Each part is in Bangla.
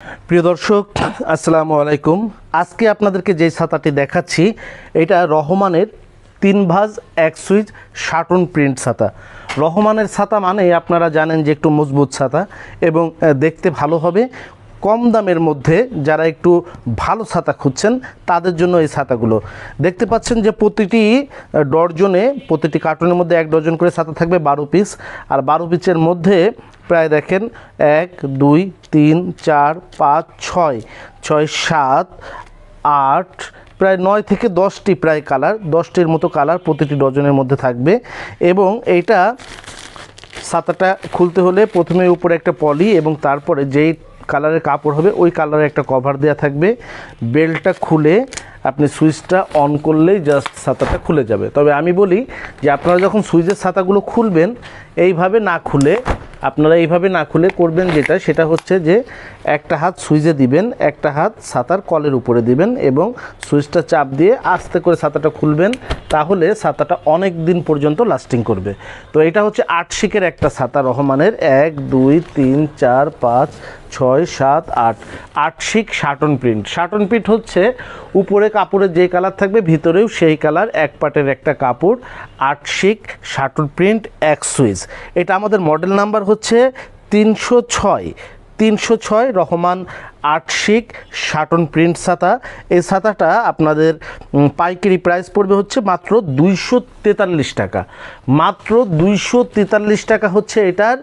প্রিয় দর্শক, আসসালামু আলাইকুম। আজকে আপনাদেরকে যে ছাতাটি দেখাচ্ছি এটা রহমানের 3 ভাঁজ 1 সুইচ শাটন প্রিন্ট ছাতা। রহমানের ছাতা মানে আপনারা জানেন যে একটু মজবুত ছাতা এবং দেখতে ভালো হবে। কম দামের মধ্যে যারা একটু ভালো ছাতা খুঁজছেন তাদের জন্য এই ছাতাগুলো দেখতে পাচ্ছেন যে প্রতিটি ডজনে, প্রতিটি কার্টুনের মধ্যে 1 ডজন করে ছাতা থাকবে, 12 পিস। আর 12 পিসের মধ্যে প্রায় দেখেন 1 2 3 4 5 6 6 7 8 প্রায় 9 থেকে 10টি প্রায় কালার, 10টির মতো কালার প্রতিটি ডজনের মধ্যে থাকবে। এবং এইটা ছাতাটা খুলতে হলে প্রথমে উপরে একটা পলি এবং তারপরে যেই কালারের কাপড় হবে ওই কালারের একটা কভার দেওয়া থাকবে। বেল্টটা খুলে আপনি সুইচটা অন করলেই জাস্ট ছাতাটা খুলে যাবে। তবে আমি বলি যে আপনারা যখন সুইচের ছাতাগুলো খুলবেন এইভাবে না খুলে করবেন যেটা, সেটা হচ্ছে যে একটা হাত সুইচে দিবেন, একটা হাত ছাতার কলের উপরে দিবেন এবং সুইচটা চাপ দিয়ে আস্তে করে ছাতাটা খুলবেন। তাহলে ছাতাটা অনেক দিন পর্যন্ত লাস্টিং করবে। তো এটা হচ্ছে 8 শিকের একটা ছাতা রহমানের, 1 2 3 4 5 6 7 8 8 শিক শাটন প্রিন্ট। শাটন প্রিন্ট হচ্ছে উপরে কাপড়ের যে কালার থাকবে ভিতরেও সেই কালার, এক পাটের একটা কাপড়। 8 শিক শাটন প্রিন্ট 1 সুইচ। এটা আমাদের মডেল নাম্বার হচ্ছে 306 রহমান 8 শিক শাটন প্রিন্ট ছাতা। এই ছাতাটা আপনাদের পাইকারি প্রাইস পড়বে হচ্ছে মাত্র 243 টাকা। মাত্র 243 টাকা হচ্ছে এটার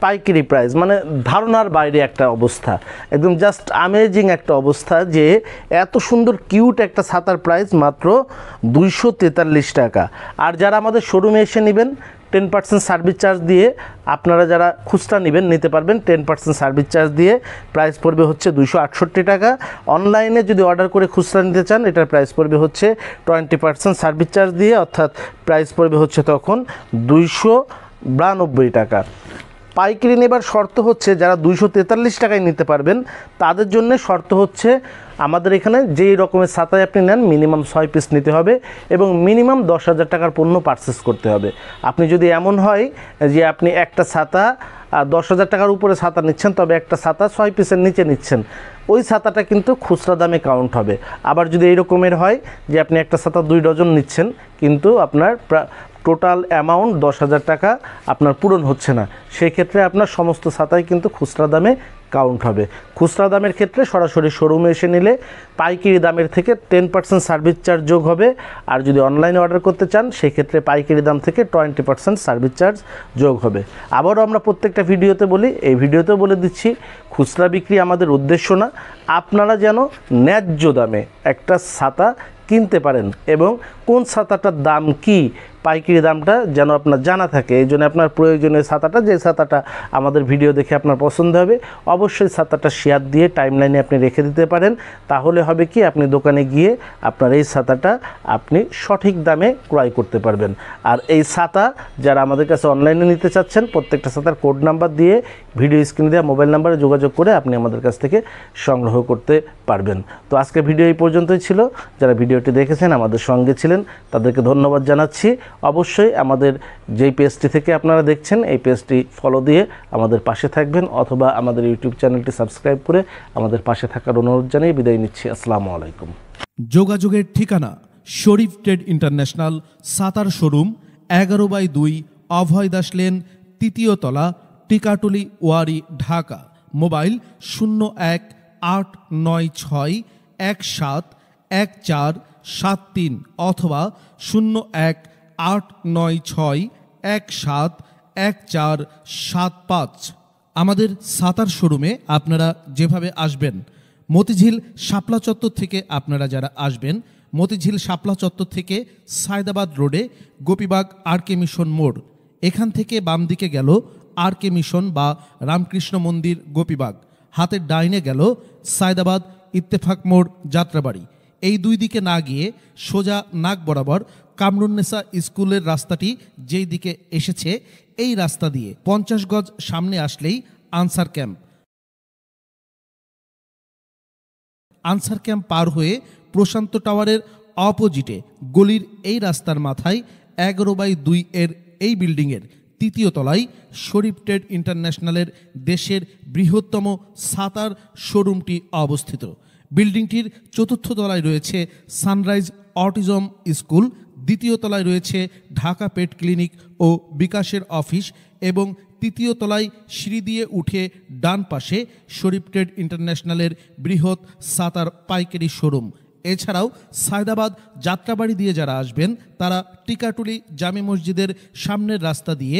পাইকারি প্রাইস। মানে ধারণার বাইরে একটা অবস্থা, একদম জাস্ট আমেজিং একটা অবস্থা যে এত সুন্দর কিউট একটা ছাতার প্রাইস মাত্র 243 টাকা। আর যারা আমাদের শোরুমে এসে নেবেন 10% সার্ভিস চার্জ দিয়ে, আপনারা যারা খুচরা নেবেন নিতে পারবেন 10% সার্ভিস চার্জ দিয়ে। প্রাইস পড়বে হচ্ছে 268 টাকা। অনলাইনে যদি অর্ডার করে খুচরা নিতে চান এটার প্রাইস পড়বে হচ্ছে 20% সার্ভিস চার্জ দিয়ে, অর্থাৎ প্রাইস পড়বে হচ্ছে তখন 292 টাকা। পাইকারি নেবার শর্ত হচ্ছে যারা 243 টাকায় নিতে পারবেন তাদের জন্য শর্ত হচ্ছে আমাদের এখানে যেই রকমের ছাতায় আপনি নেন মিনিমাম 6 পিস নিতে হবে এবং মিনিমাম 10,000 টাকার পণ্য পারচেস করতে হবে। আপনি যদি এমন হয় যে আপনি একটা ছাতা 10,000 টাকার উপরে ছাতা নিচ্ছেন, তবে একটা ছাতা 6 পিসের নিচে নিচ্ছেন, ওই ছাতাটা কিন্তু খুচরা দামে কাউন্ট হবে। আবার যদি এই রকমের হয় যে আপনি একটা ছাতা 2 ডজন নিচ্ছেন কিন্তু আপনার টোটাল অ্যামাউন্ট 10,000 টাকা আপনার পূরণ হচ্ছে না, সেই ক্ষেত্রে আপনার সমস্ত ছাতাই কিন্তু খুচরা দামে কাউন্ট হবে। খুচরা দামের ক্ষেত্রে সরাসরি শোরুমে এসে নিলে পাইকারি দামের থেকে 10% সার্ভিস চার্জ যোগ হবে। আর যদি অনলাইনে অর্ডার করতে চান সেক্ষেত্রে পাইকারি দাম থেকে 20% সার্ভিস চার্জ যোগ হবে। আবারও আমরা প্রত্যেকটা ভিডিওতে বলি, এই ভিডিওতেও বলে দিচ্ছি, খুচরা বিক্রি আমাদের উদ্দেশ্য না। আপনারা যেন ন্যায্য দামে একটা ছাতা কিনতে পারেন এবং কোন ছাতাটার দাম কি, পাইকারি দামটা যেন আপনার জানা থাকে। এই জন্য আপনার প্রয়োজনীয় ছাতাটা, যে ছাতাটা আমাদের ভিডিও দেখে আপনার পছন্দ হবে, অবশ্যই ছাতাটা শেয়ার দিয়ে টাইমলাইনে আপনি রেখে দিতে পারেন। তাহলে হবে কি আপনি দোকানে গিয়ে আপনার এই ছাতাটা আপনি সঠিক দামে ক্রয় করতে পারবেন। আর এই ছাতা যারা আমাদের কাছে অনলাইনে নিতে চাচ্ছেন প্রত্যেকটা ছাতার কোড নাম্বার দিয়ে ভিডিও স্ক্রিনে দেওয়া মোবাইল নাম্বারে যোগাযোগ করে আপনি আমাদের কাছ থেকে সংগ্রহ করতে পারবেন। তো আজকে ভিডিও এই পর্যন্তই ছিল। যারা ভিডিওটি দেখেছেন আমাদের সঙ্গে ছিলেন তাদেরকে ধন্যবাদ জানাচ্ছি। অবশ্যই আমাদের যেই পেজটি থেকে আপনারা দেখছেন এই পেজটি ফলো দিয়ে আমাদের পাশে থাকবেন, অথবা আমাদের ইউটিউব চ্যানেলটি সাবস্ক্রাইব করে আমাদের পাশে থাকার অনুরোধ জানিয়ে বিদায় নিচ্ছি। আসসালামু আলাইকুম। যোগাযোগের ঠিকানা শরীফ ট্রেড ইন্টারন্যাশনাল ছাতার শোরুম, 11/2 অভয় দাস লেন, 3য় তলা, টিকাটুলি, ওয়ারী, ঢাকা। মোবাইল 0186171473 অথবা 018961711475। আমাদের ছাতার শোরুমে আপনারা যেভাবে আসবেন, মতিঝিল শাপলা চত্বর থেকে আপনারা যারা আসবেন, মতিঝিল শাপলা চত্বর থেকে সায়দাবাদ রোডে গোপীবাগ আর.কে মিশন মোড়, এখান থেকে বাম দিকে গেল আর.কে মিশন বা রামকৃষ্ণ মন্দির গোপীবাগ, হাতের ডাইনে গেল সায়দাবাদ ইত্তেফাক মোড় যাত্রাবাড়ি। এই দুই দিকে না গিয়ে সোজা নাক বরাবর কামরুন্নেসা স্কুলের রাস্তাটি যেই দিকে এসেছে এই রাস্তা দিয়ে 50 গজ সামনে আসলেই আনসার ক্যাম্প। আনসার ক্যাম্প পার হয়ে প্রশান্ত টাওয়ারের অপোজিটে গলির এই রাস্তার মাথায় 11/2 এর এই বিল্ডিংয়ের তৃতীয় তলায় শরীফ ট্রেড ইন্টারন্যাশনালের দেশের বৃহত্তম সাতার শোরুমটি অবস্থিত। বিল্ডিংটির চতুর্থ তলায় রয়েছে সানরাইজ অটিজম স্কুল, দ্বিতীয় তলায় রয়েছে ঢাকা পেট ক্লিনিক ও বিকাশের অফিস এবং তৃতীয় তলায় সিঁড়ি দিয়ে উঠে ডান পাশে শরীফ ট্রেড ইন্টারন্যাশনালের বৃহৎ সাতার পাইকারি শোরুম। এছাড়াও সায়দাবাদ যাত্রাবাড়ি দিয়ে যারা আসবেন তারা টিকাটুলি জামে মসজিদের সামনের রাস্তা দিয়ে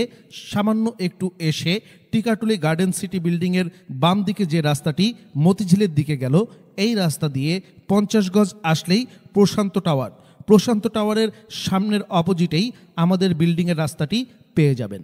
সামান্য একটু এসে টিকাটুলি গার্ডেন সিটি বিল্ডিংয়ের বাম দিকে যে রাস্তাটি মতিঝিলের দিকে গেল, এই রাস্তা দিয়ে 50 গজ আসলেই প্রশান্ত টাওয়ার। প্রশান্ত টাওয়ারের সামনের অপোজিটেই আমাদের বিল্ডিংয়ের রাস্তাটি পেয়ে যাবেন।